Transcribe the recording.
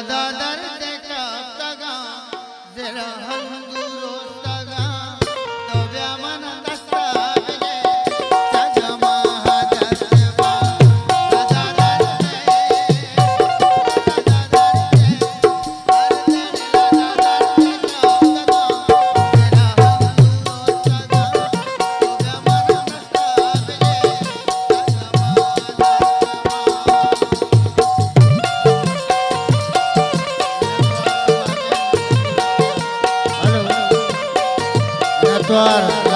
दादर देखा तगा जरा हंदुरो तगा तव्या मन दस्ता बजे सगा महादर बा दादर द्वार